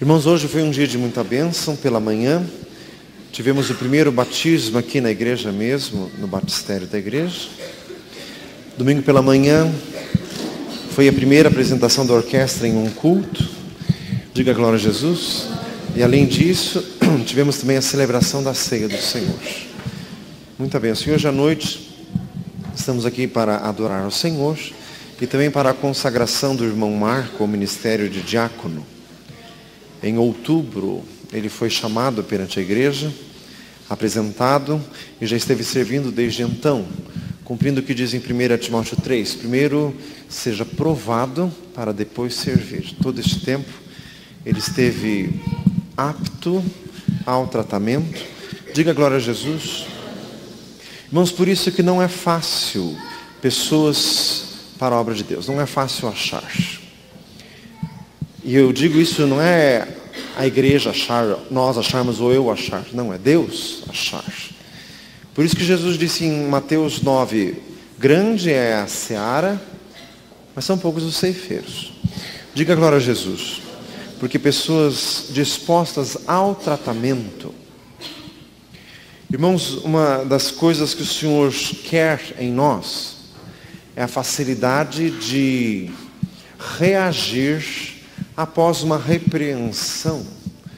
Irmãos, hoje foi um dia de muita bênção. Pela manhã tivemos o primeiro batismo aqui na igreja mesmo, no batistério da igreja. Domingo pela manhã foi a primeira apresentação da orquestra em um culto. Diga glória a Jesus. E além disso, tivemos também a celebração da ceia do Senhor. Muita bênção. E hoje à noite estamos aqui para adorar ao Senhor e também para a consagração do irmão Marco ao ministério de diácono. Em outubro, ele foi chamado perante a igreja, apresentado e já esteve servindo desde então, cumprindo o que diz em 1 Timóteo 3. Primeiro, seja provado para depois servir. Todo este tempo, ele esteve apto ao tratamento. Diga glória a Jesus. Irmãos, por isso que não é fácil pessoas para a obra de Deus. Não é fácil achar. E eu digo isso, não é a igreja achar, nós acharmos ou eu achar. Não, é Deus achar. Por isso que Jesus disse em Mateus 9, grande é a seara, mas são poucos os ceifeiros. Diga glória a Jesus. Porque pessoas dispostas ao tratamento. Irmãos, uma das coisas que o Senhor quer em nós é a facilidade de reagir após uma repreensão.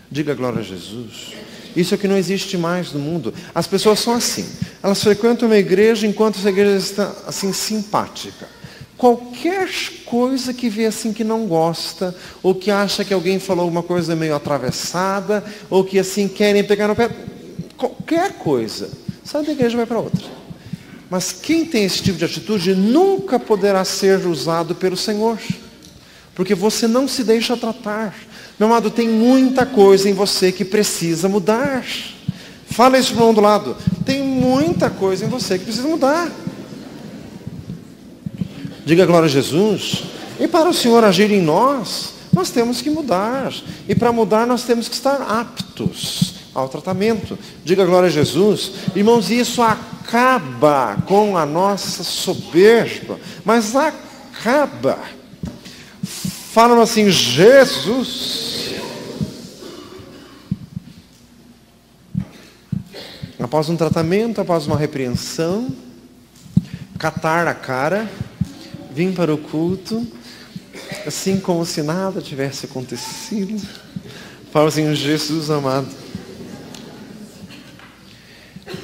Diga glória a Jesus. Isso é que não existe mais no mundo. As pessoas são assim. Elas frequentam uma igreja enquanto essa igreja está assim simpática. Qualquer coisa que vê assim que não gosta, ou que acha que alguém falou alguma coisa meio atravessada, ou que assim querem pegar no pé, qualquer coisa, sai da igreja e vai para outra. Mas quem tem esse tipo de atitude nunca poderá ser usado pelo Senhor. Porque você não se deixa tratar. Meu amado, tem muita coisa em você que precisa mudar. Fala isso para o irmão do lado. Tem muita coisa em você que precisa mudar. Diga glória a Jesus. E para o Senhor agir em nós, nós temos que mudar. E para mudar nós temos que estar aptos ao tratamento. Diga glória a Jesus. Irmãos, isso acaba com a nossa soberba. Mas acaba. Falam assim, Jesus. Após um tratamento, após uma repreensão, catar a cara, vim para o culto, assim como se nada tivesse acontecido. Fala assim, Jesus amado.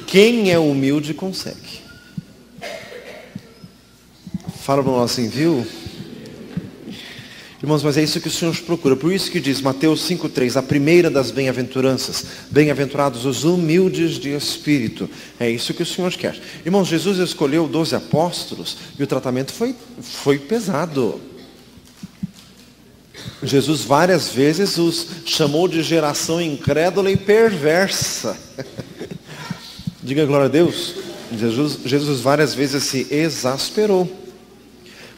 Quem é humilde consegue. Fala para nós assim, viu? Irmãos, mas é isso que o Senhor procura. Por isso que diz Mateus 5,3, a primeira das bem-aventuranças. Bem-aventurados os humildes de espírito. É isso que o Senhor quer. Irmãos, Jesus escolheu 12 apóstolos e o tratamento foi pesado. Jesus várias vezes os chamou de geração incrédula e perversa. Diga glória a Deus. Jesus várias vezes se exasperou.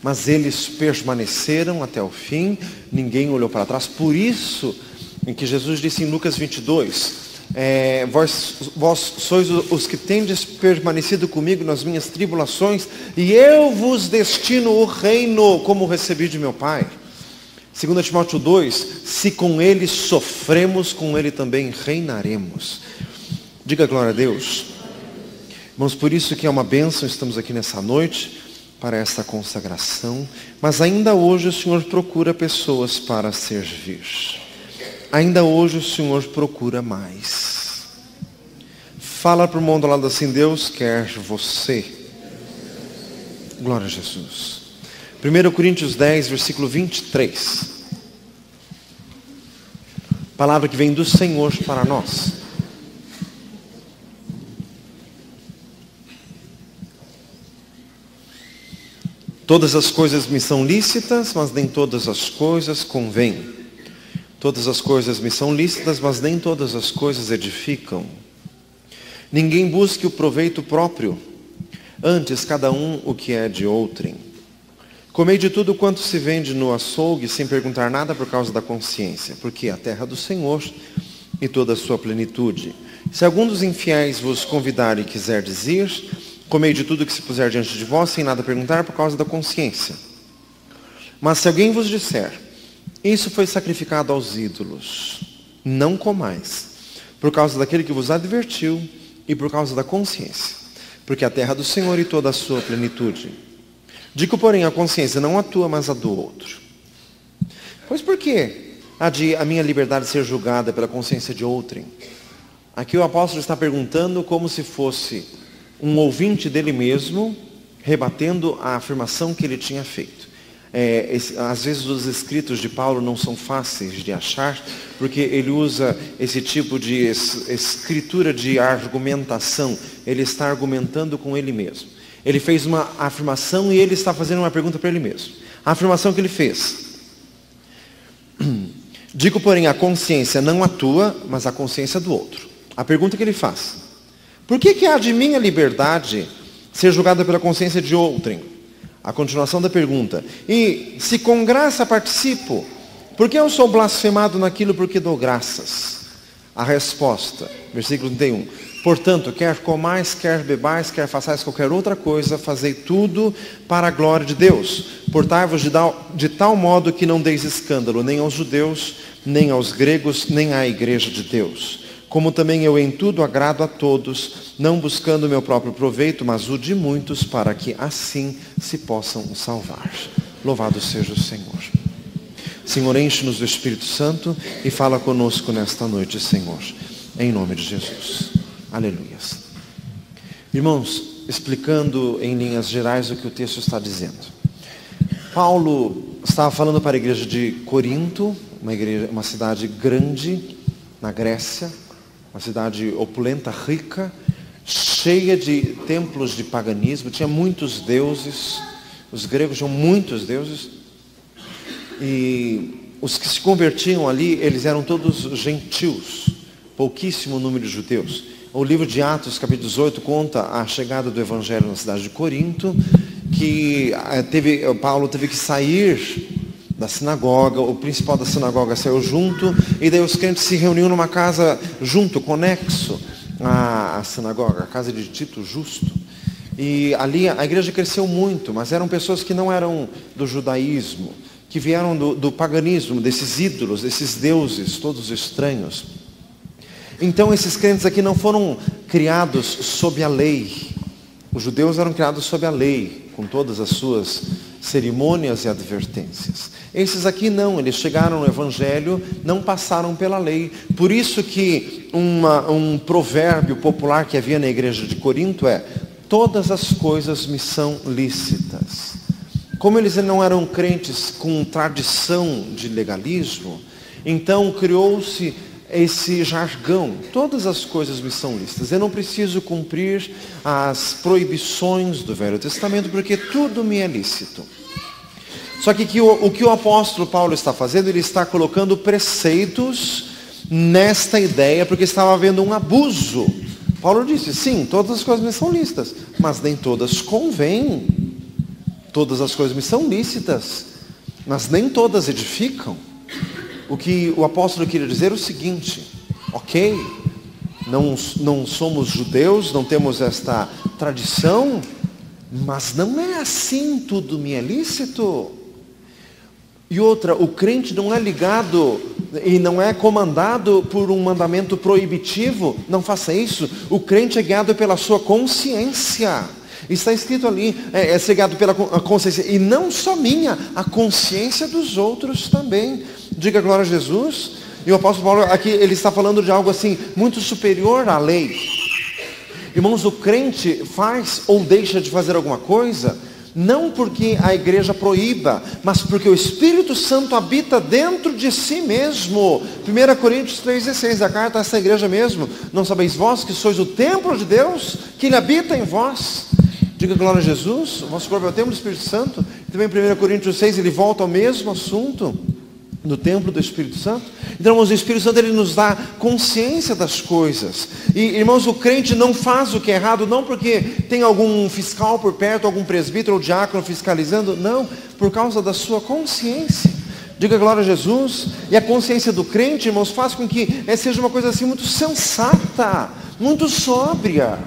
Mas eles permaneceram até o fim, ninguém olhou para trás. Por isso, em que Jesus disse em Lucas 22, vós sois os que tendes permanecido comigo nas minhas tribulações, e eu vos destino o reino, como recebi de meu Pai. 2 Timóteo 2, se com ele sofremos, com ele também reinaremos. Diga glória a Deus. Irmãos, por isso que é uma bênção, estamos aqui nessa noite, para essa consagração, mas ainda hoje o Senhor procura pessoas para servir. Ainda hoje o Senhor procura mais. Fala para o mundo ao lado assim, Deus quer você. Glória a Jesus. 1 Coríntios 10, versículo 23. Palavra que vem do Senhor para nós. Todas as coisas me são lícitas, mas nem todas as coisas convêm. Todas as coisas me são lícitas, mas nem todas as coisas edificam. Ninguém busque o proveito próprio, antes cada um o que é de outrem. Comei de tudo quanto se vende no açougue, sem perguntar nada por causa da consciência, porque é a terra do Senhor e toda a sua plenitude. Se algum dos infiéis vos convidar e quiserdes ir, comei de tudo que se puser diante de vós, sem nada perguntar por causa da consciência. Mas se alguém vos disser, Isso foi sacrificado aos ídolos. Não comais, por causa daquele que vos advertiu e por causa da consciência. Porque a terra é do Senhor e toda a sua plenitude. Digo, porém, a consciência não a tua, mas a do outro. Pois por que há de a minha liberdade ser julgada pela consciência de outrem? Aqui o apóstolo está perguntando como se fosse um ouvinte dele mesmo, rebatendo a afirmação que ele tinha feito. Às vezes os escritos de Paulo não são fáceis de achar, porque ele usa esse tipo de escritura de argumentação. Ele está argumentando com ele mesmo. Ele fez uma afirmação e ele está fazendo uma pergunta para ele mesmo. A afirmação que ele fez: digo, porém, a consciência não a tua, mas a consciência do outro. A pergunta que ele faz: por que há de minha liberdade ser julgada pela consciência de outrem? A continuação da pergunta: e se com graça participo, por que eu sou blasfemado naquilo por que dou graças? A resposta, versículo 31. Portanto, quer comais, quer bebais, quer façais qualquer outra coisa, fazei tudo para a glória de Deus. Portai-vos de tal modo que não deis escândalo, nem aos judeus, nem aos gregos, nem à igreja de Deus. Como também eu em tudo agrado a todos, não buscando o meu próprio proveito, mas o de muitos, para que assim se possam salvar. Louvado seja o Senhor. Senhor, enche-nos do Espírito Santo e fala conosco nesta noite, Senhor. Em nome de Jesus. Aleluias. Irmãos, explicando em linhas gerais o que o texto está dizendo. Paulo estava falando para a igreja de Corinto, uma cidade grande na Grécia, uma cidade opulenta, rica, cheia de templos de paganismo, tinha muitos deuses, os gregos tinham muitos deuses, e os que se convertiam ali, eles eram todos gentios, pouquíssimo número de judeus. O livro de Atos, capítulo 18, conta a chegada do evangelho na cidade de Corinto, que Paulo teve que sair da sinagoga, o principal da sinagoga saiu junto, e daí os crentes se reuniam numa casa junto, conexo à sinagoga, a casa de Tito Justo. E ali a igreja cresceu muito, mas eram pessoas que não eram do judaísmo, que vieram do paganismo, desses ídolos, desses deuses, todos estranhos. Então esses crentes aqui não foram criados sob a lei. Os judeus eram criados sob a lei, com todas as suas cerimônias e advertências. Esses aqui não, eles chegaram no evangelho, não passaram pela lei. Por isso que um provérbio popular que havia na igreja de Corinto é: todas as coisas me são lícitas. Como eles não eram crentes com tradição de legalismo, então criou-se esse jargão: todas as coisas me são lícitas, eu não preciso cumprir as proibições do Velho Testamento, porque tudo me é lícito. Só que o que o apóstolo Paulo está fazendo, ele está colocando preceitos nesta ideia, porque estava havendo um abuso. Paulo disse: sim, todas as coisas me são lícitas, mas nem todas convêm. Todas as coisas me são lícitas, mas nem todas edificam. O que o apóstolo queria dizer é o seguinte: ok, não somos judeus, não temos esta tradição, mas não é assim, tudo me é lícito. E outra, o crente não é ligado e não é comandado por um mandamento proibitivo, não faça isso. O crente é guiado pela sua consciência. Está escrito ali, é ser guiado pela consciência, e não só minha, a consciência dos outros também. Diga glória a Jesus. E o apóstolo Paulo aqui, ele está falando de algo assim, muito superior à lei. Irmãos, o crente faz ou deixa de fazer alguma coisa, não porque a igreja proíba, mas porque o Espírito Santo habita dentro de si mesmo. 1 Coríntios 3,16, a carta a essa igreja mesmo: não sabeis vós que sois o templo de Deus, que Ele habita em vós? Diga glória a Jesus. O vosso corpo é o templo do Espírito Santo. Também 1 Coríntios 6, ele volta ao mesmo assunto, no templo do Espírito Santo. Então, irmãos, o Espírito Santo, ele nos dá consciência das coisas. E, irmãos, o crente não faz o que é errado, não porque tem algum fiscal por perto, algum presbítero ou diácono fiscalizando, não, por causa da sua consciência. Diga glória a Jesus. E a consciência do crente, irmãos, faz com que seja uma coisa assim muito sensata, muito sóbria.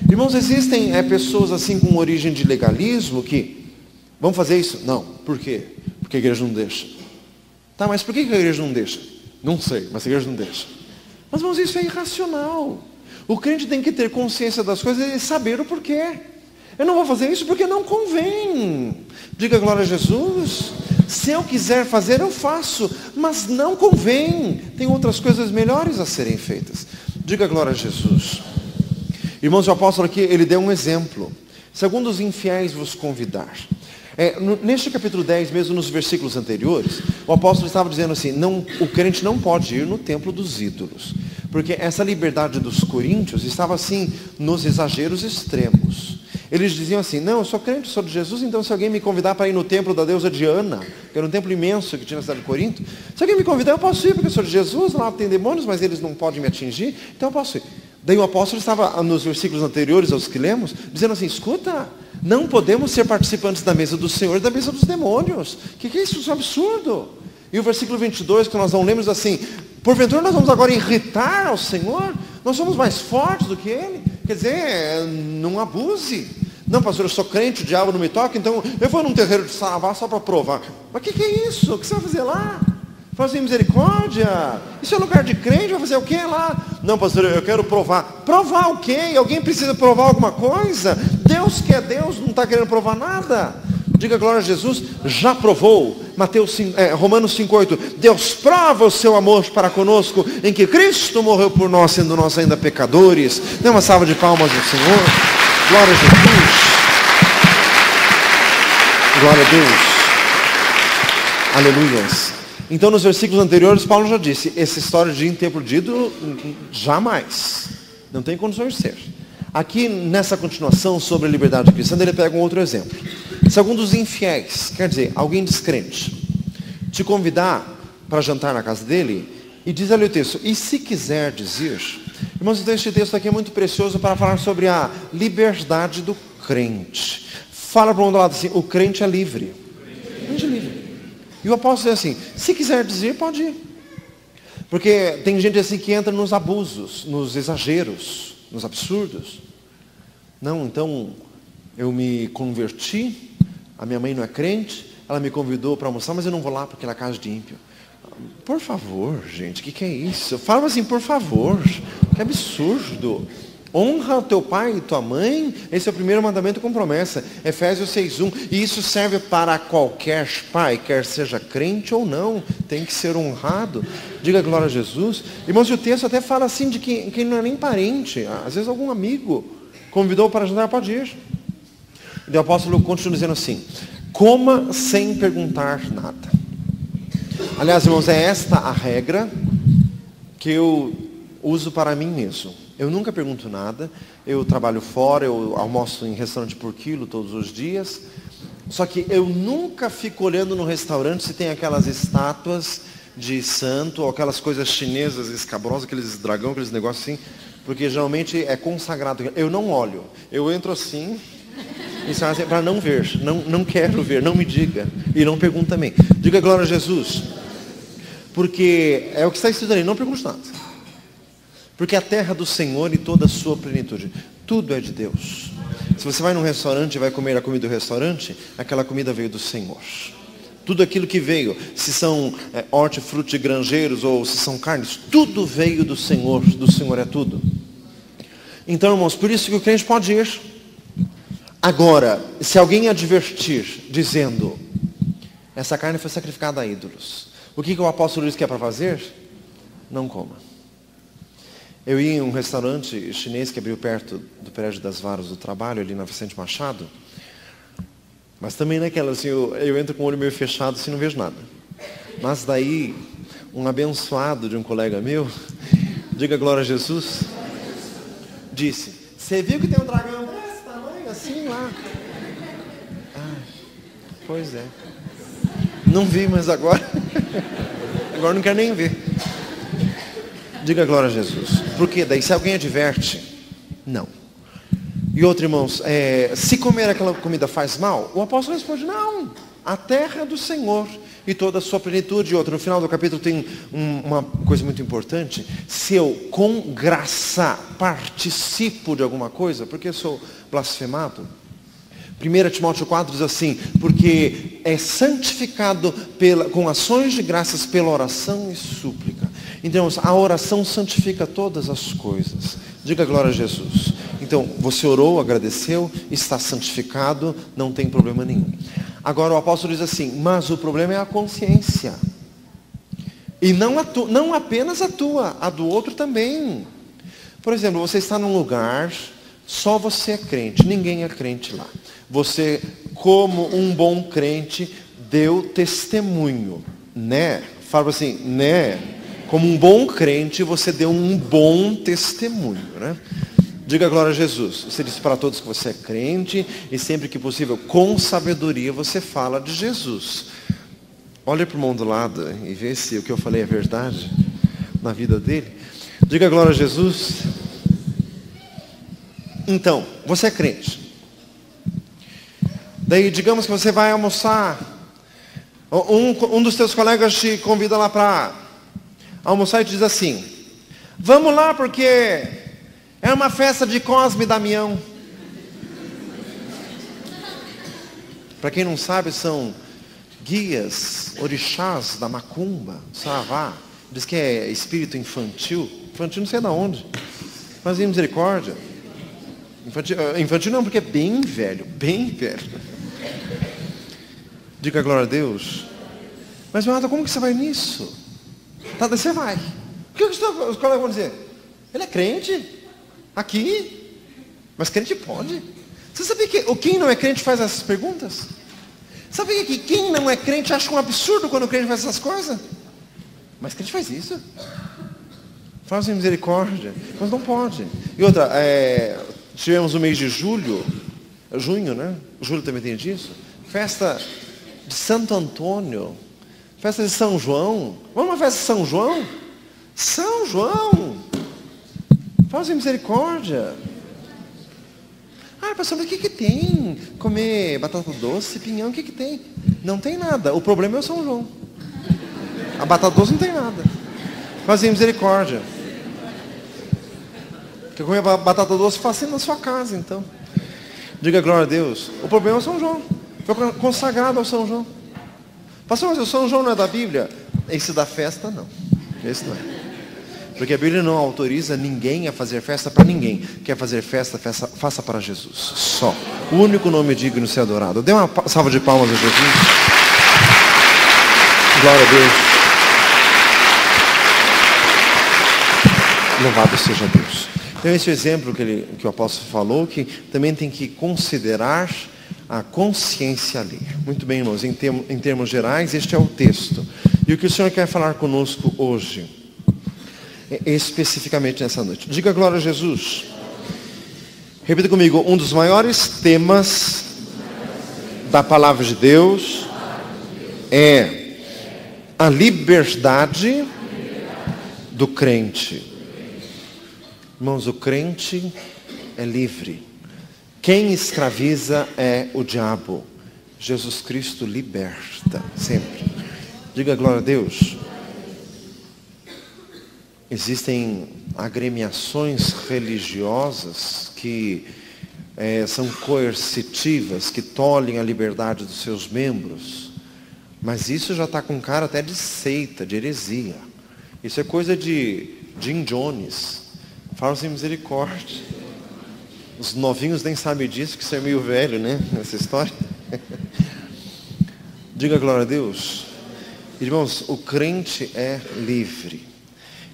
Irmãos, existem pessoas assim com origem de legalismo que vão fazer isso? Não. Por quê? Porque a igreja não deixa. Tá, mas por que a igreja não deixa? Não sei, mas a igreja não deixa. Mas, irmãos, isso é irracional. O crente tem que ter consciência das coisas e saber o porquê. Eu não vou fazer isso porque não convém. Diga glória a Jesus. Se eu quiser fazer, eu faço. Mas não convém. Tem outras coisas melhores a serem feitas. Diga glória a Jesus. Irmãos, o apóstolo aqui, ele deu um exemplo. Segundo os infiéis vos convidar. Neste capítulo 10, mesmo nos versículos anteriores, o apóstolo estava dizendo assim, o crente não pode ir no templo dos ídolos. Porque essa liberdade dos coríntios estava assim, nos exageros extremos. Eles diziam assim, não, eu sou crente, sou de Jesus, então se alguém me convidar para ir no templo da deusa Diana, que era um templo imenso que tinha na cidade de Corinto, se alguém me convidar, eu posso ir, porque eu sou de Jesus, lá tem demônios, mas eles não podem me atingir, então eu posso ir. Daí o apóstolo estava, nos versículos anteriores aos que lemos, dizendo assim, escuta, não podemos ser participantes da mesa do Senhor e da mesa dos demônios. O que é isso? Isso é um absurdo. E o versículo 22, que nós não lemos assim, porventura nós vamos agora irritar ao Senhor? Nós somos mais fortes do que Ele? Quer dizer, não abuse. Não, pastor, eu sou crente, o diabo não me toca, então eu vou num terreiro de Saravá só para provar. Mas o que é isso? O que você vai fazer lá? Fazer misericórdia? Isso é lugar de crente, vai fazer o quê lá? Não, pastor, eu quero provar. Provar o quê? Alguém precisa provar alguma coisa? Deus que é Deus, não está querendo provar nada. Diga glória a Jesus, já provou. Romanos 5,8. Deus prova o seu amor para conosco, em que Cristo morreu por nós, sendo nós ainda pecadores. Dê uma salva de palmas ao Senhor. Glória a Jesus. Glória a Deus. Aleluias. Então, nos versículos anteriores, Paulo já disse, essa história de ir em templo de ídolo, jamais. Não tem condições de ser. Aqui, nessa continuação sobre a liberdade cristã, ele pega um outro exemplo. Segundo os infiéis, quer dizer, alguém descrente, te convidar para jantar na casa dele, e diz ali o texto, e se quiser dizer, irmãos, então este texto aqui é muito precioso para falar sobre a liberdade do crente. Fala para um lado assim, o crente é livre. O crente é livre. E o apóstolo diz assim, se quiser dizer, pode ir. Porque tem gente assim que entra nos abusos, nos exageros, nos absurdos. Não, então, eu me converti, a minha mãe não é crente, ela me convidou para almoçar, mas eu não vou lá porque ela é casa de ímpio. Por favor, gente, o que é isso? Fala assim, por favor, que absurdo. Honra o teu pai e tua mãe, esse é o primeiro mandamento com promessa, Efésios 6,1, e isso serve para qualquer pai, quer seja crente ou não, tem que ser honrado. Diga glória a Jesus. Irmãos, o texto até fala assim de quem não é nem parente, às vezes algum amigo convidou para jantar, pode ir. E o apóstolo continua dizendo assim, coma sem perguntar nada. Aliás, irmãos, é esta a regra que eu uso para mim mesmo. Eu nunca pergunto nada, eu trabalho fora, eu almoço em restaurante por quilo todos os dias, só que eu nunca fico olhando no restaurante se tem aquelas estátuas de santo, ou aquelas coisas chinesas escabrosas, aqueles dragão, aqueles negócios assim, porque geralmente é consagrado. Eu não olho, eu entro assim, para não ver, não quero ver, não me diga, e não pergunto também. Diga glória a Jesus, porque é o que está escrito ali, não pergunte nada. Porque a terra do Senhor e toda a sua plenitude, tudo é de Deus. Se você vai num restaurante e vai comer a comida do restaurante, aquela comida veio do Senhor. Tudo aquilo que veio, se são hortifruti granjeiros ou se são carnes, tudo veio do Senhor é tudo. Então, irmãos, por isso que o crente pode ir. Agora, se alguém advertir, dizendo, essa carne foi sacrificada a ídolos, o que o apóstolo diz que é para fazer? Não coma. Eu ia em um restaurante chinês que abriu perto do prédio das Varas do Trabalho, ali na Vicente Machado. Mas também naquela, assim, eu entro com o olho meio fechado, assim, não vejo nada. Mas daí, um abençoado de um colega meu, diga glória a Jesus, disse, você viu que tem um dragão desse tamanho, assim, lá? Pois é. Não vi, mas agora não quero nem ver. Diga glória a Jesus. Porque daí se alguém adverte, não. E outro, irmãos, se comer aquela comida faz mal, o apóstolo responde, não. A terra é do Senhor e toda a sua plenitude. E outro, no final do capítulo tem uma coisa muito importante. Se eu com graça participo de alguma coisa, porque eu sou blasfemado, 1 Timóteo 4 diz assim, porque é santificado com ações de graças pela oração e súplica. Então, a oração santifica todas as coisas. Diga glória a Jesus. Então, você orou, agradeceu, está santificado, não tem problema nenhum. Agora o apóstolo diz assim, mas o problema é a consciência. E não apenas a tua, a do outro também. Por exemplo, você está num lugar, só você é crente, ninguém é crente lá. Você, como um bom crente, deu testemunho, né? Fala assim, né? Como um bom crente, você deu um bom testemunho, né? Diga glória a Jesus. Você disse para todos que você é crente e sempre que possível, com sabedoria, você fala de Jesus. Olha para o irmão do lado e vê se o que eu falei é verdade na vida dele. Diga glória a Jesus. Então, você é crente. Daí, digamos que você vai almoçar. Um dos teus colegas te convida lá para almoçar e te diz assim, vamos lá porque é uma festa de Cosme e Damião. Para quem não sabe, são guias, orixás da macumba, saravá. Diz que é espírito infantil. Infantil não sei de onde. Mas misericórdia. Infantil não, porque é bem velho, bem velho. Diga glória a Deus. Mas, meu amado, como que você vai nisso? Tá, daí você vai. O que os colegas vão dizer? Ele é crente? Aqui? Mas crente pode? Você sabia que quem não é crente faz essas perguntas? Sabia que quem não é crente acha um absurdo quando o crente faz essas coisas? Mas crente faz isso? Faz misericórdia. Mas não pode. E outra, tivemos o mês de junho, né? Julho também tem disso. Festa de Santo Antônio. Festa de São João. Vamos uma festa de São João? São João! Faz misericórdia. Ah, pastor, mas o que tem? Comer batata doce, pinhão, o que tem? Não tem nada. O problema é o São João. A batata doce não tem nada. Faz misericórdia. Quer comer batata doce, faça na sua casa, então. Diga glória a Deus. O problema é o São João. Foi consagrado ao São João. Pastor, mas o São João não é da Bíblia? Esse da festa, não. Esse não é. Porque a Bíblia não autoriza ninguém a fazer festa para ninguém. Quer fazer festa, faça para Jesus. Só. O único nome digno de ser adorado. Dê uma salva de palmas a Jesus. Glória a Deus. Louvado seja Deus. Então esse é o exemplo que o apóstolo falou, que também tem que considerar a consciência alheia. Muito bem, irmãos, em termos gerais, este é o texto. E o que o Senhor quer falar conosco hoje, especificamente nessa noite. Diga glória a Jesus. Repita comigo, um dos maiores temas da palavra de Deus é a liberdade do crente. Irmãos, o crente é livre. Quem escraviza é o diabo. Jesus Cristo liberta sempre. Diga glória a Deus. Existem agremiações religiosas que são coercitivas, que tolhem a liberdade dos seus membros. Mas isso já está com cara até de seita, de heresia. Isso é coisa de Jim Jones. Fala sem misericórdia. Os novinhos nem sabem disso, que isso é meio velho, né? Nessa história. Diga glória a Deus. Irmãos, o crente é livre.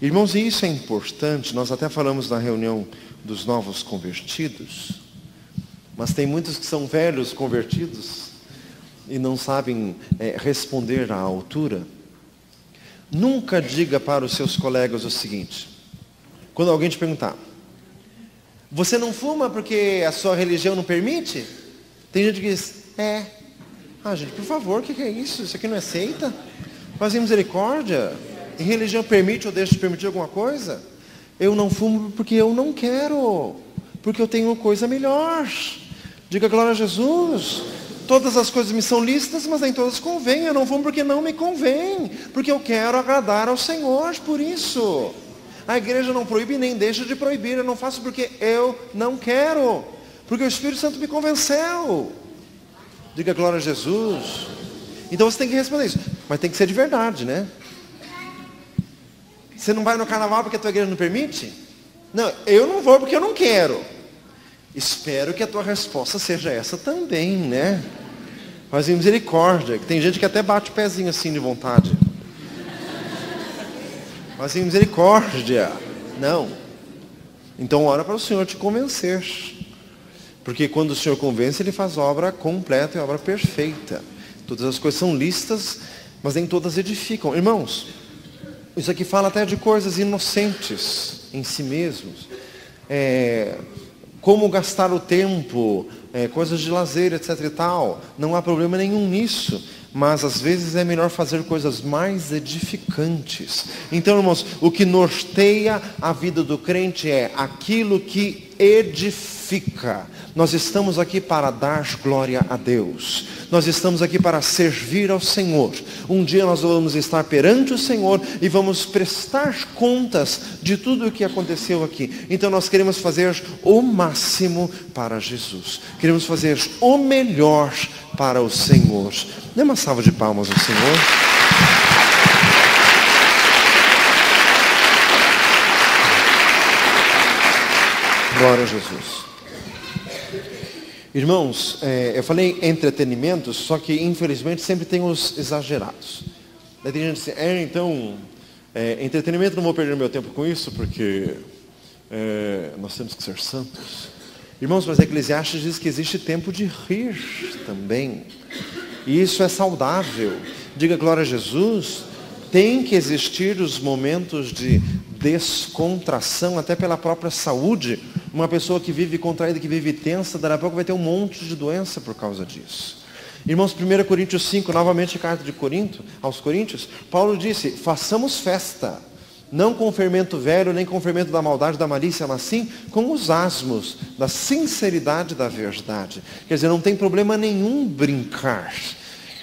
Irmãos, e isso é importante. Nós até falamos na reunião dos novos convertidos. Mas tem muitos que são velhos convertidos e não sabem responder à altura. Nunca diga para os seus colegas o seguinte. Quando alguém te perguntar, você não fuma porque a sua religião não permite? Tem gente que diz, gente, por favor, o que é isso? Isso aqui não é seita? Fazer misericórdia? E religião permite ou deixa de permitir alguma coisa? Eu não fumo porque eu não quero, porque eu tenho coisa melhor. Diga glória a Jesus. Todas as coisas me são lícitas, mas nem todas convêm. Eu não fumo porque não me convém, porque eu quero agradar ao Senhor, por isso. A igreja não proíbe nem deixa de proibir. Eu não faço porque eu não quero, porque o Espírito Santo me convenceu. Diga glória a Jesus. Então você tem que responder isso. Mas tem que ser de verdade, né? Você não vai no carnaval porque a tua igreja não permite? Não, eu não vou porque eu não quero. Espero que a tua resposta seja essa também, né? Mas em misericórdia, que tem gente que até bate o pezinho assim de vontade. Mas em misericórdia, não. Então ora para o Senhor te convencer. Porque quando o Senhor convence, Ele faz obra completa e obra perfeita. Todas as coisas são listas, mas nem todas edificam. Irmãos, isso aqui fala até de coisas inocentes em si mesmos. Como gastar o tempo, coisas de lazer, etc e tal. Não há problema nenhum nisso. Mas às vezes é melhor fazer coisas mais edificantes. Então, irmãos, o que norteia a vida do crente é aquilo que edifica. Nós estamos aqui para dar glória a Deus. Nós estamos aqui para servir ao Senhor. Um dia nós vamos estar perante o Senhor e vamos prestar contas de tudo o que aconteceu aqui. Então nós queremos fazer o máximo para Jesus. Queremos fazer o melhor para o Senhor. Dê uma salva de palmas ao Senhor. Glória a Jesus. Irmãos, eu falei entretenimentos, só que infelizmente sempre tem os exagerados. Daí tem gente que diz, então, entretenimento, não vou perder meu tempo com isso, porque nós temos que ser santos. Irmãos, mas a Eclesiastes diz que existe tempo de rir também. E isso é saudável. Diga glória a Jesus. Tem que existir os momentos de descontração, até pela própria saúde. Uma pessoa que vive contraída, que vive tensa, daqui a pouco vai ter um monte de doença por causa disso. Irmãos, 1 Coríntios 5, novamente a carta de Corinto, aos Coríntios, Paulo disse, façamos festa, não com fermento velho, nem com fermento da maldade, da malícia, mas sim com os asmos, da sinceridade da verdade. Quer dizer, não tem problema nenhum brincar.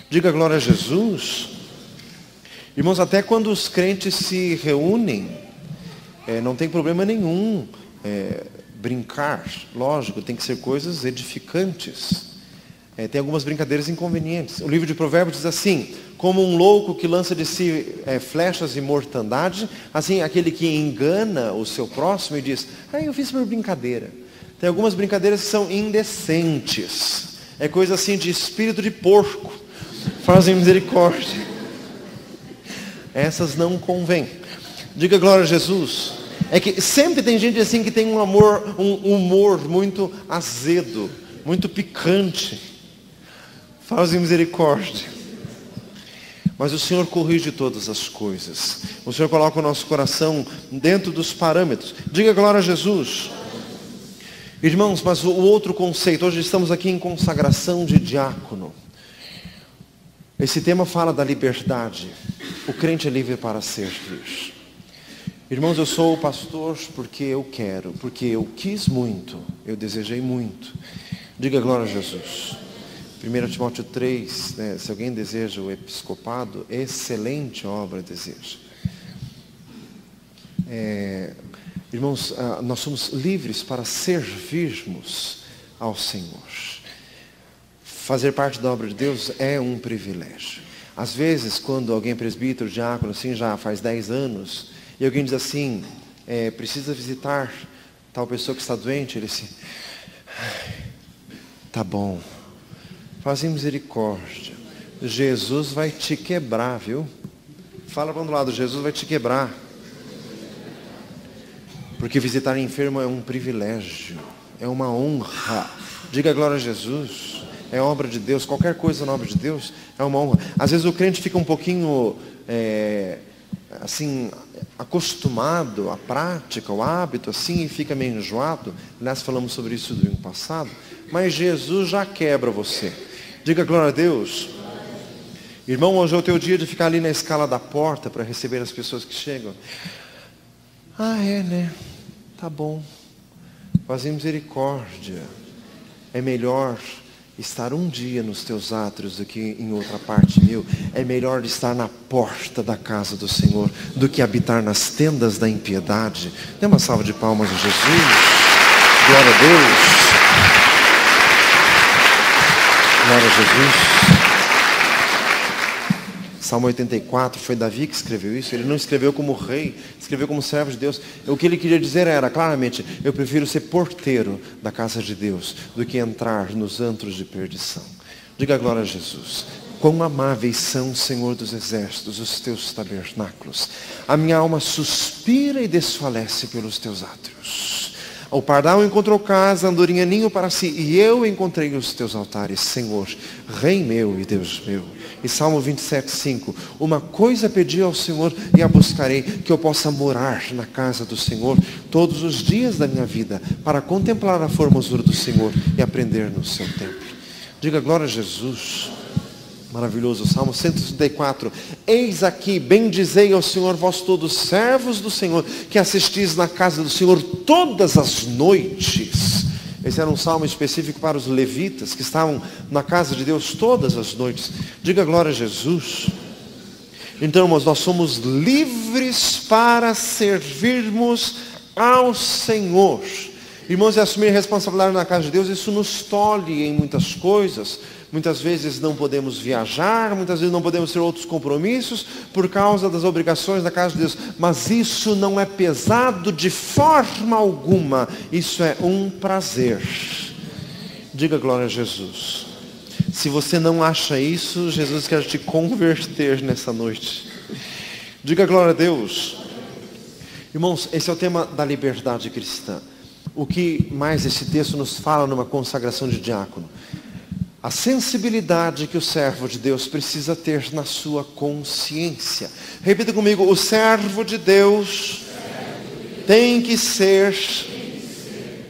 Diga glória a Jesus. Irmãos, até quando os crentes se reúnem, não tem problema nenhum brincar. Lógico, tem que ser coisas edificantes. Tem algumas brincadeiras inconvenientes. O livro de Provérbios diz assim, como um louco que lança de si flechas de mortandade, assim aquele que engana o seu próximo e diz, eu fiz por brincadeira. Tem algumas brincadeiras que são indecentes. É coisa assim de espírito de porco. Fazem misericórdia. Essas não convêm. Diga glória a Jesus. É que sempre tem gente assim que tem um humor muito azedo, muito picante. Fazem misericórdia. Mas o Senhor corrige todas as coisas. O Senhor coloca o nosso coração dentro dos parâmetros. Diga glória a Jesus. Irmãos, mas o outro conceito, hoje estamos aqui em consagração de diácono. Esse tema fala da liberdade. O crente é livre para servir. Irmãos, eu sou o pastor porque eu quero, porque eu quis muito, eu desejei muito. Diga glória a Jesus. 1 Timóteo 3, se alguém deseja o episcopado, excelente obra deseja. Irmãos, nós somos livres para servirmos ao Senhor. Fazer parte da obra de Deus é um privilégio. Às vezes, quando alguém é presbítero, diácono, assim, já faz 10 anos, e alguém diz assim, precisa visitar tal pessoa que está doente, ele assim, tá bom, fazem misericórdia, Jesus vai te quebrar, viu? Fala para o lado, Jesus vai te quebrar. Porque visitar enfermo é um privilégio, é uma honra. Diga glória a Jesus. É obra de Deus, qualquer coisa na obra de Deus é uma honra. Às vezes o crente fica um pouquinho, assim, acostumado à prática, ao hábito, assim, e fica meio enjoado. Aliás, falamos sobre isso no domingo passado. Mas Jesus já quebra você. Diga glória a Deus. Irmão, hoje é o teu dia de ficar ali na escala da porta para receber as pessoas que chegam. Né? Tá bom. Fazer misericórdia. É melhor estar um dia nos teus átrios do que em outra parte mil. É melhor estar na porta da casa do Senhor do que habitar nas tendas da impiedade. Dê uma salva de palmas a Jesus. Glória a Deus. Glória a Jesus. Salmo 84, foi Davi que escreveu isso. Ele não escreveu como rei, escreveu como servo de Deus. O que ele queria dizer era, claramente, eu prefiro ser porteiro da casa de Deus do que entrar nos antros de perdição. Diga glória a Jesus. Quão amáveis são, Senhor dos exércitos, os teus tabernáculos. A minha alma suspira e desfalece pelos teus átrios. O pardal encontrou casa, a andorinha ninho para si, e eu encontrei os teus altares, Senhor, Rei meu e Deus meu. E Salmo 27, 5. Uma coisa pedi ao Senhor e a buscarei, que eu possa morar na casa do Senhor todos os dias da minha vida, para contemplar a formosura do Senhor e aprender no seu templo. Diga glória a Jesus. Maravilhoso. Salmo 134. Eis aqui, bendizei ao Senhor, vós todos servos do Senhor, que assistis na casa do Senhor todas as noites. Esse era um salmo específico para os levitas, que estavam na casa de Deus todas as noites. Diga glória a Jesus. Então, irmãos, nós somos livres para servirmos ao Senhor. Irmãos, e assumir responsabilidade na casa de Deus, isso nos tolhe em muitas coisas. Muitas vezes não podemos viajar, muitas vezes não podemos ter outros compromissos por causa das obrigações da casa de Deus. Mas isso não é pesado de forma alguma. Isso é um prazer. Diga glória a Jesus. Se você não acha isso, Jesus quer te converter nessa noite. Diga glória a Deus. Irmãos, esse é o tema da liberdade cristã. O que mais esse texto nos fala numa consagração de diácono? A sensibilidade que o servo de Deus precisa ter na sua consciência. Repita comigo, o servo de Deus tem que ser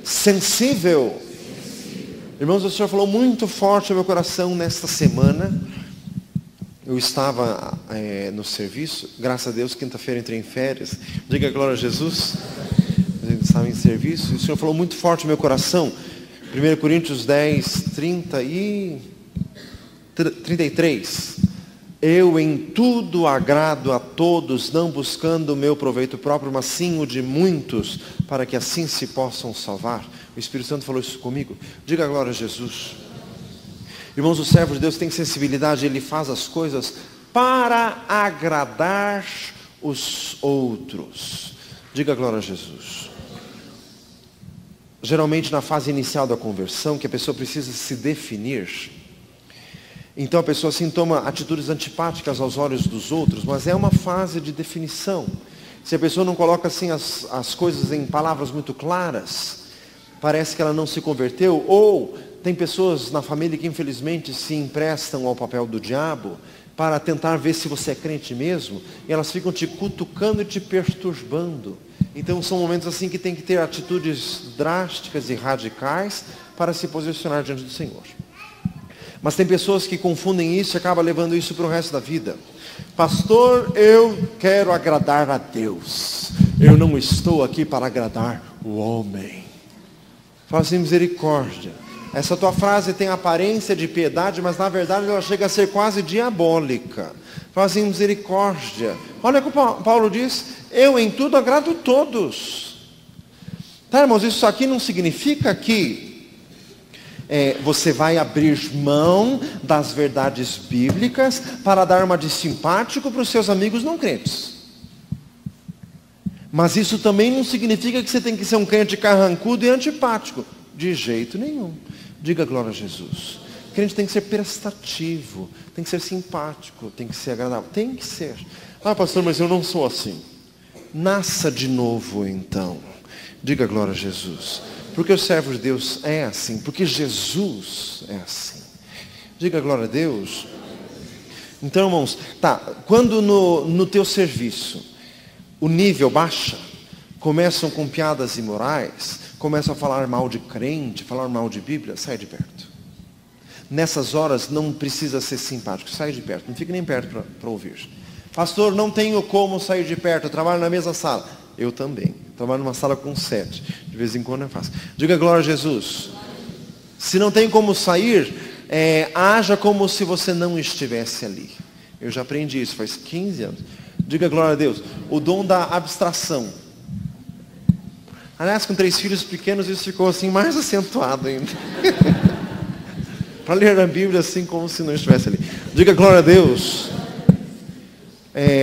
sensível. Irmãos, o Senhor falou muito forte ao meu coração nesta semana. Eu estava no serviço, graças a Deus, quinta-feira entrei em férias. Diga glória a Jesus. A gente estava em serviço e o Senhor falou muito forte ao meu coração. 1 Coríntios 10, 33. Eu em tudo agrado a todos, não buscando o meu proveito próprio, mas sim o de muitos, para que assim se possam salvar. O Espírito Santo falou isso comigo. Diga glória a Jesus. Irmãos, o servo de Deus tem sensibilidade, ele faz as coisas para agradar os outros. Diga glória a Jesus. Geralmente na fase inicial da conversão, que a pessoa precisa se definir, então a pessoa assim toma atitudes antipáticas aos olhos dos outros, mas é uma fase de definição. Se a pessoa não coloca assim as coisas em palavras muito claras, parece que ela não se converteu. Ou tem pessoas na família que infelizmente se emprestam ao papel do diabo para tentar ver se você é crente mesmo, e elas ficam te cutucando e te perturbando. Então são momentos assim que tem que ter atitudes drásticas e radicais para se posicionar diante do Senhor. Mas tem pessoas que confundem isso e acabam levando isso para o resto da vida. Pastor, eu quero agradar a Deus. Eu não estou aqui para agradar o homem. Fala assim, misericórdia. Essa tua frase tem aparência de piedade, mas na verdade ela chega a ser quase diabólica. Fala assim, misericórdia. Olha o que Paulo diz. Eu em tudo agrado a todos. Tá, irmãos, isso aqui não significa que você vai abrir mão das verdades bíblicas para dar uma de simpático para os seus amigos não crentes. Mas isso também não significa que você tem que ser um crente carrancudo e antipático. De jeito nenhum. Diga glória a Jesus. O crente tem que ser prestativo, tem que ser simpático, tem que ser agradável. Tem que ser. Ah, pastor, mas eu não sou assim. Nasça de novo então. Diga glória a Jesus. Porque o servo de Deus é assim. Porque Jesus é assim. Diga glória a Deus. Então, irmãos, quando no teu serviço o nível baixa, começam com piadas imorais, começam a falar mal de crente, falar mal de Bíblia, sai de perto. Nessas horas não precisa ser simpático, sai de perto, não fique nem perto para ouvir. Pastor, não tenho como sair de perto, eu trabalho na mesma sala. Eu também, trabalho numa sala com 7, de vez em quando eu faço. Diga glória a Jesus. Se não tem como sair, haja como se você não estivesse ali. Eu já aprendi isso, faz 15 anos. Diga glória a Deus. O dom da abstração. Aliás, com 3 filhos pequenos, isso ficou assim mais acentuado ainda. para ler a Bíblia assim como se não estivesse ali. Diga glória a Deus.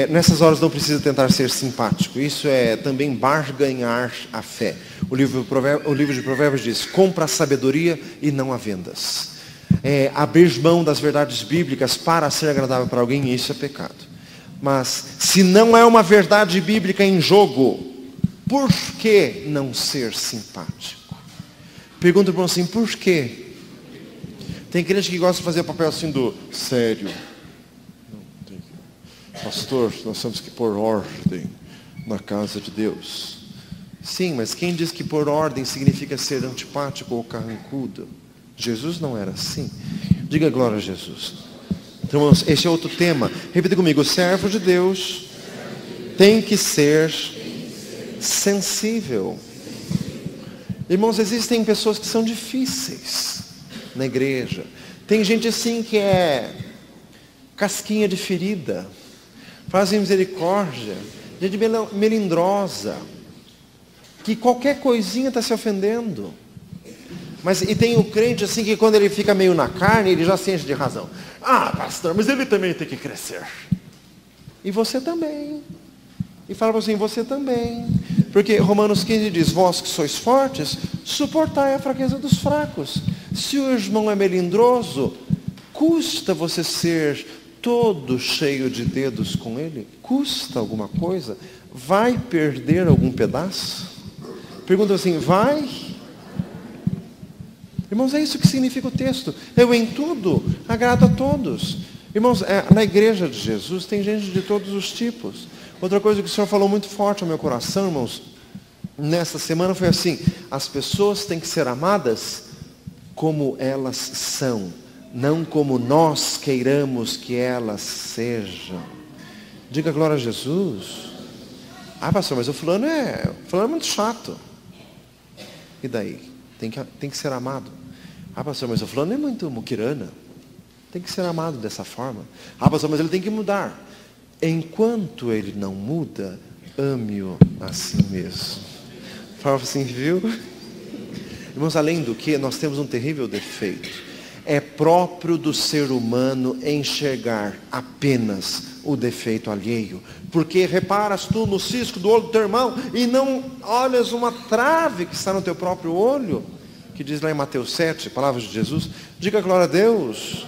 Nessas horas não precisa tentar ser simpático. Isso é também barganhar a fé. O livro de Provérbios diz: compra a sabedoria e não a vendas. Abrir mão das verdades bíblicas para ser agradável para alguém, isso é pecado. Mas se não é uma verdade bíblica em jogo, por que não ser simpático? Pergunta para o irmão assim: por quê? Tem crente que gosta de fazer o papel assim do sério. Pastor, nós temos que pôr ordem na casa de Deus. Sim, mas quem diz que pôr ordem significa ser antipático ou carrancudo? Jesus não era assim. Diga glória a Jesus. Então, irmãos, esse é outro tema. Repita comigo: o servo de Deus tem que ser sensível. Irmãos, existem pessoas que são difíceis na igreja. Tem gente assim que é casquinha de ferida, fazem misericórdia, gente melindrosa, que qualquer coisinha está se ofendendo. E tem o crente assim que quando ele fica meio na carne, ele já se enche de razão. Ah, pastor, mas ele também tem que crescer. E você também. E fala assim: você também. Porque Romanos 15 diz: vós que sois fortes, suportai a fraqueza dos fracos. Se o irmão é melindroso, custa você ser todo cheio de dedos com ele? Custa alguma coisa? Vai perder algum pedaço? Pergunta assim: vai? Irmãos, é isso que significa o texto. Eu em tudo agrado a todos. Irmãos, na igreja de Jesus tem gente de todos os tipos. Outra coisa que o Senhor falou muito forte ao meu coração, irmãos, nessa semana foi assim: as pessoas têm que ser amadas como elas são, não como nós queiramos que elas sejam. Diga glória a Jesus. Ah, pastor, mas o fulano é muito chato. E daí? Tem que ser amado. Ah, pastor, mas o fulano é muito muquirana. Tem que ser amado dessa forma. Ah, pastor, mas ele tem que mudar. Enquanto ele não muda, ame-o assim mesmo. Fala assim, viu? Irmãos, além do que, nós temos um terrível defeito. É próprio do ser humano enxergar apenas o defeito alheio. Porque reparas tu no cisco do olho do teu irmão e não olhas uma trave que está no teu próprio olho, que diz lá em Mateus 7, palavras de Jesus. Diga glória a Deus.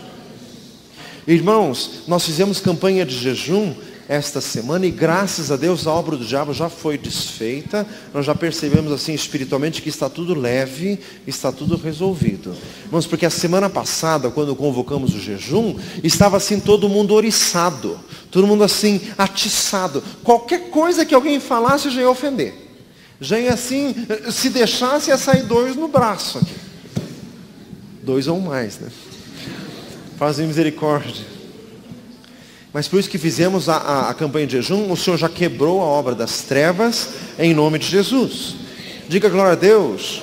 Irmãos, nós fizemos campanha de jejum esta semana e graças a Deus a obra do diabo já foi desfeita. Nós já percebemos assim espiritualmente que está tudo leve, está tudo resolvido. Irmãos, porque a semana passada, quando convocamos o jejum, estava assim todo mundo oriçado, todo mundo assim atiçado. Qualquer coisa que alguém falasse já ia ofender. Já ia assim, se deixasse ia sair 2 no braço aqui. 2 ou mais, né? Fazem misericórdia. Mas por isso que fizemos a campanha de jejum, o Senhor já quebrou a obra das trevas, em nome de Jesus. Diga glória a Deus.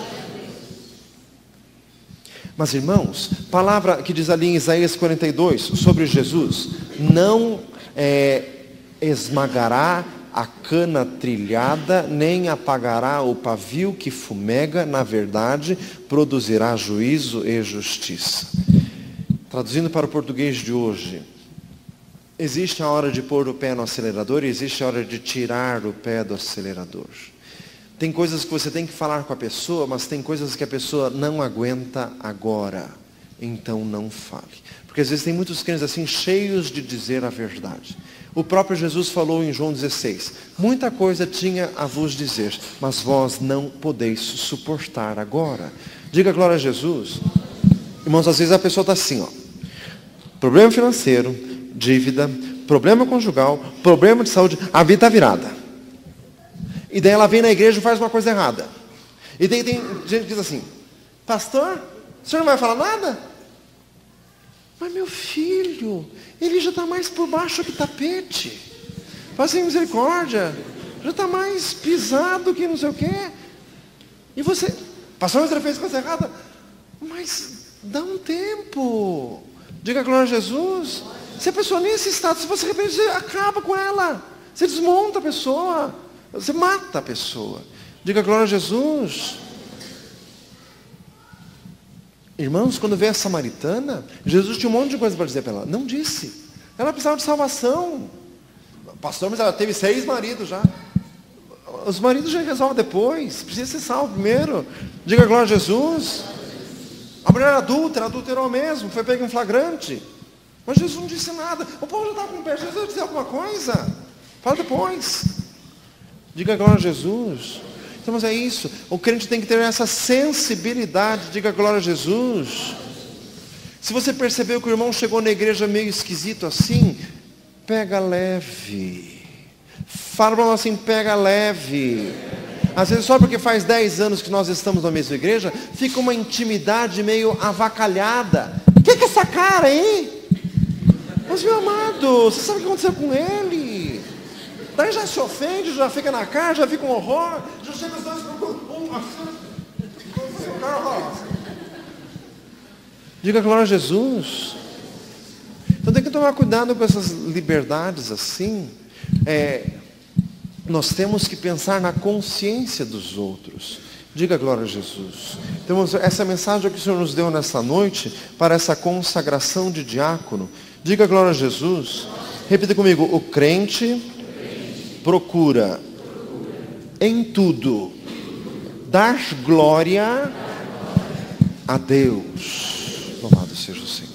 Mas irmãos, palavra que diz ali em Isaías 42, sobre Jesus: não esmagará a cana trilhada, nem apagará o pavio que fumega, na verdade, produzirá juízo e justiça. Traduzindo para o português de hoje, existe a hora de pôr o pé no acelerador e existe a hora de tirar o pé do acelerador. Tem coisas que você tem que falar com a pessoa, mas tem coisas que a pessoa não aguenta agora. Então não fale. Porque às vezes tem muitos crentes assim, cheios de dizer a verdade. O próprio Jesus falou em João 16, muita coisa tinha a vos dizer, mas vós não podeis suportar agora. Diga glória a Jesus. Irmãos, às vezes a pessoa está assim, problema financeiro, dívida, problema conjugal, problema de saúde, a vida está virada. E daí ela vem na igreja e faz uma coisa errada. E daí tem gente que diz assim: pastor, o senhor não vai falar nada? Mas meu filho, ele já está mais por baixo que tapete. Faça misericórdia. Já está mais pisado que não sei o quê. E você, pastor, você fez coisa errada? Mas dá um tempo. Diga glória a Jesus. Se a pessoa nesse estado, se você de repente, você acaba com ela. Você desmonta a pessoa. Você mata a pessoa. Diga glória a Jesus. Irmãos, quando veio a samaritana, Jesus tinha um monte de coisa para dizer para ela. Não disse. Ela precisava de salvação. Pastor, mas ela teve 6 maridos já. Os maridos já resolvem depois. Precisa ser salvo primeiro. Diga glória a Jesus. A mulher adulterou mesmo. Foi pega em flagrante. Mas Jesus não disse nada. O povo já estava com o pé. Jesus vai dizer alguma coisa. Fala depois. Diga glória a Jesus. Então, mas é isso. O crente tem que ter essa sensibilidade. Diga glória a Jesus. Se você percebeu que o irmão chegou na igreja meio esquisito assim, pega leve. Fala para nós assim, pega leve. Às vezes só porque faz 10 anos que nós estamos na mesma igreja, fica uma intimidade meio avacalhada. O que é essa cara aí? Mas meu amado, você sabe o que aconteceu com ele? Daí já se ofende, já fica na cara, já fica um horror, já chega os dois Diga glória a Jesus. Então tem que tomar cuidado com essas liberdades assim. Nós temos que pensar na consciência dos outros. Diga glória a Jesus. Então essa mensagem que o Senhor nos deu nessa noite, para essa consagração de diácono. Diga glória a Jesus. Repita comigo. O crente procura em tudo dar glória a Deus. Louvado seja o Senhor.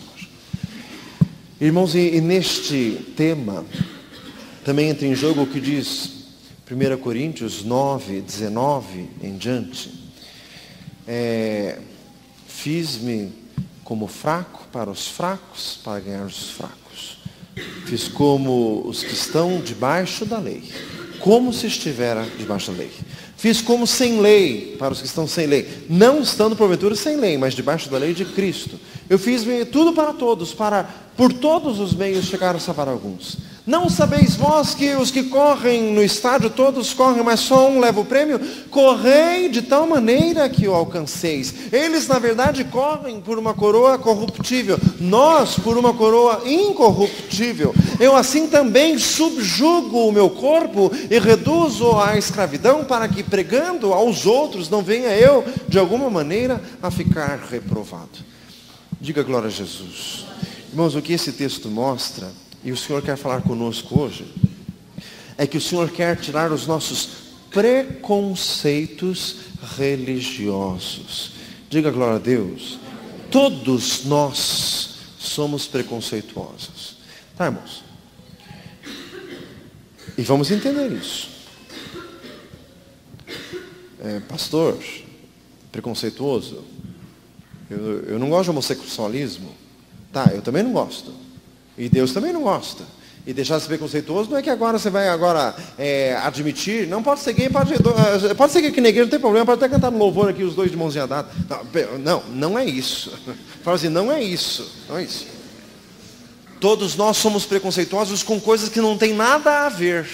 Irmãos, e neste tema também entra em jogo o que diz 1 Coríntios 9, 19 em diante. Fiz-me como fraco para os fracos, para ganhar os fracos. Fiz como os que estão debaixo da lei, como se estivera debaixo da lei. Fiz como sem lei, para os que estão sem lei, não estando porventura sem lei, mas debaixo da lei de Cristo. Eu fiz tudo para todos, para por todos os meios chegar a salvar alguns. Não sabeis vós que os que correm no estádio, todos correm, mas só um leva o prêmio? Correi de tal maneira que o alcanceis. Eles, na verdade, correm por uma coroa corruptível. Nós, por uma coroa incorruptível. Eu assim também subjugo o meu corpo e reduzo à escravidão, para que, pregando aos outros, não venha eu, de alguma maneira, a ficar reprovado. Diga glória a Jesus. Irmãos, o que esse texto mostra, e o Senhor quer falar conosco hoje, é que o Senhor quer tirar os nossos preconceitos religiosos. Diga glória a Deus. Todos nós somos preconceituosos. Tá, irmãos? E vamos entender isso. Pastor, preconceituoso? Eu não gosto de homossexualismo. Tá, eu também não gosto. E Deus também não gosta. E deixar de ser preconceituoso não é que agora você vai admitir. Não pode ser gay, pode ser gay aqui na igreja, não tem problema. Pode até cantar no louvor aqui, os dois de mãozinha dada. Não é isso. Fala assim, não é isso. Não é isso. Todos nós somos preconceituosos com coisas que não tem nada a ver.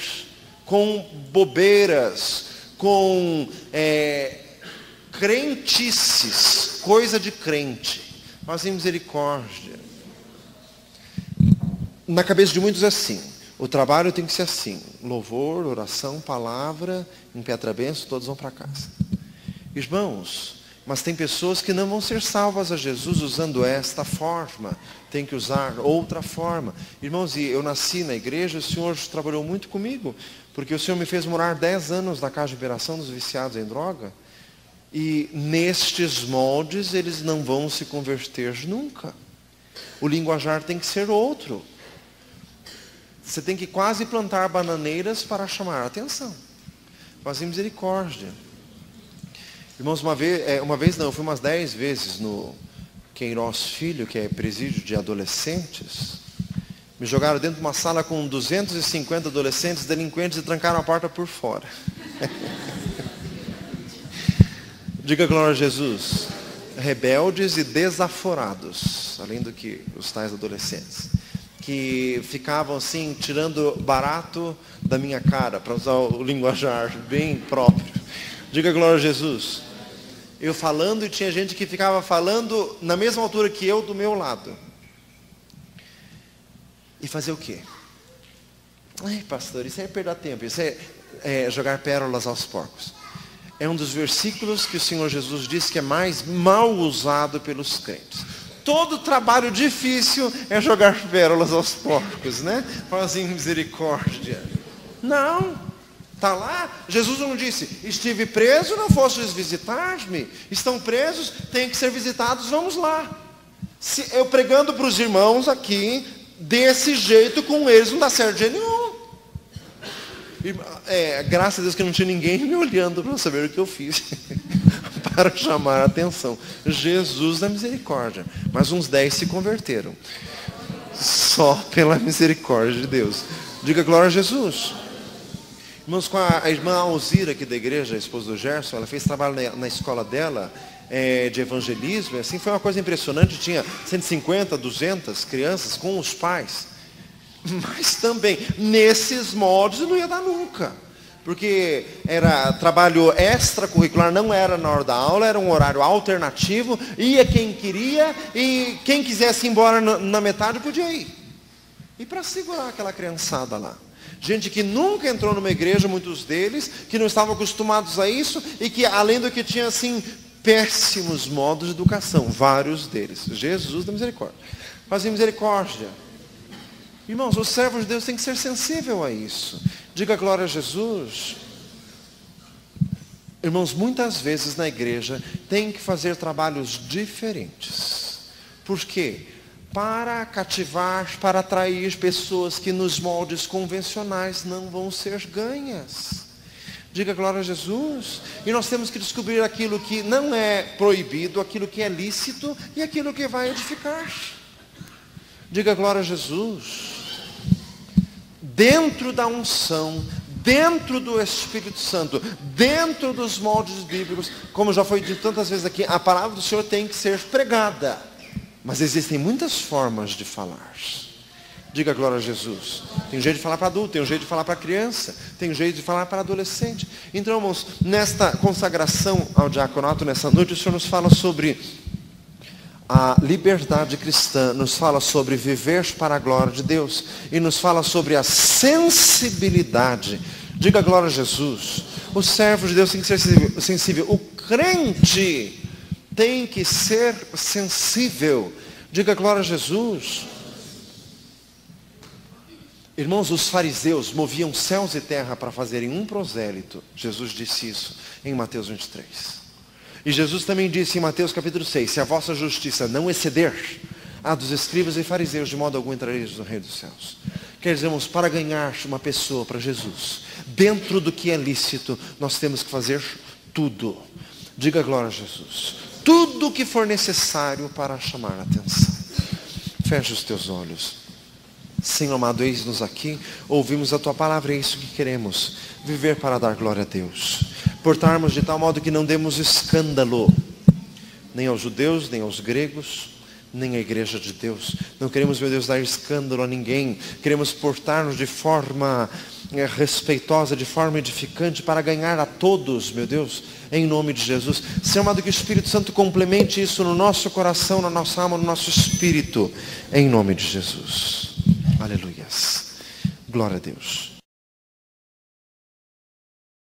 Com bobeiras. Com crentices. Coisa de crente. Faz misericórdia. Na cabeça de muitos é assim. O trabalho tem que ser assim. Louvor, oração, palavra, impetra benção, todos vão para casa. Irmãos, mas tem pessoas que não vão ser salvas a Jesus usando esta forma. Tem que usar outra forma. Irmãos, e eu nasci na igreja, o Senhor trabalhou muito comigo. Porque o Senhor me fez morar 10 anos na casa de liberação dos viciados em droga. E nestes moldes eles não vão se converter nunca. O linguajar tem que ser outro. Você tem que quase plantar bananeiras para chamar a atenção. Fazer misericórdia. Irmãos, uma vez não, eu fui umas 10 vezes no Queiroz Filho, que é presídio de adolescentes. Me jogaram dentro de uma sala com 250 adolescentes delinquentes e trancaram a porta por fora. Diga glória a Jesus. Rebeldes e desaforados, além do que os tais adolescentes, que ficavam assim, tirando barato da minha cara, para usar o linguajar bem próprio. Diga glória a Jesus. Eu falando e tinha gente que ficava falando na mesma altura que eu, do meu lado. E fazer o quê? Ai, pastor, isso é perder tempo, isso é jogar pérolas aos porcos. é um dos versículos que o Senhor Jesus disse que é mais mal usado pelos crentes. Todo trabalho difícil é jogar pérolas aos porcos, né? Fala assim, misericórdia. Não, está lá. Jesus não disse, estive preso, não fostes visitar-me. Estão presos, têm que ser visitados, vamos lá. Eu pregando para os irmãos aqui, desse jeito com eles, não dá certo de jeito nenhum. Graças a Deus que não tinha ninguém me olhando para saber o que eu fiz. Para chamar a atenção. Jesus da misericórdia. Mas uns 10 se converteram. Só pela misericórdia de Deus. Diga glória a Jesus. Irmãos, com a irmã Alzira aqui da igreja, a esposa do Gerson, ela fez trabalho na escola dela, de evangelismo. Assim, foi uma coisa impressionante. Tinha 150, 200 crianças com os pais. Mas também, nesses moldes, não ia dar nunca. Porque era trabalho extracurricular, não era na hora da aula, era um horário alternativo. Ia quem queria e quem quisesse ir embora na metade podia ir. E para segurar aquela criançada lá. Gente que nunca entrou numa igreja, muitos deles, que não estavam acostumados a isso e que, além do que tinha, assim, péssimos modos de educação. Vários deles. Jesus da misericórdia. Fazia misericórdia. Irmãos, os servos de Deus têm que ser sensíveis a isso. Diga glória a Jesus. Irmãos, muitas vezes na igreja tem que fazer trabalhos diferentes. Por quê? Para cativar, para atrair pessoas que nos moldes convencionais não vão ser ganhas. Diga glória a Jesus. E nós temos que descobrir aquilo que não é proibido, aquilo que é lícito e aquilo que vai edificar. Diga glória a Jesus. Dentro da unção, dentro do Espírito Santo, dentro dos moldes bíblicos, como já foi dito tantas vezes aqui, a palavra do Senhor tem que ser pregada. Mas existem muitas formas de falar. Diga glória a Jesus. Tem um jeito de falar para adulto, tem um jeito de falar para criança, tem um jeito de falar para adolescente. Então, irmãos, nesta consagração ao diaconato, nessa noite, o Senhor nos fala sobre a liberdade cristã, nos fala sobre viver para a glória de Deus e nos fala sobre a sensibilidade. Diga glória a Jesus. O servo de Deus tem que ser sensível. O crente tem que ser sensível. Diga glória a Jesus. Irmãos, os fariseus moviam céus e terra para fazerem um prosélito. Jesus disse isso em Mateus 23. E Jesus também disse em Mateus capítulo 6, se a vossa justiça não exceder a dos escribas e fariseus, de modo algum entrareis no reino dos céus. Quer dizer, irmãos, para ganhar uma pessoa para Jesus, dentro do que é lícito, nós temos que fazer tudo. Diga glória a Jesus. Tudo o que for necessário para chamar a atenção. Feche os teus olhos. Senhor amado, eis-nos aqui, ouvimos a Tua palavra, é isso que queremos, viver para dar glória a Deus, portarmos de tal modo que não demos escândalo, nem aos judeus, nem aos gregos, nem à igreja de Deus. Não queremos, meu Deus, dar escândalo a ninguém, queremos portar-nos de forma respeitosa, de forma edificante, para ganhar a todos, meu Deus, em nome de Jesus. Senhor amado, que o Espírito Santo complemente isso no nosso coração, na nossa alma, no nosso espírito, em nome de Jesus. Aleluias. Glória a Deus.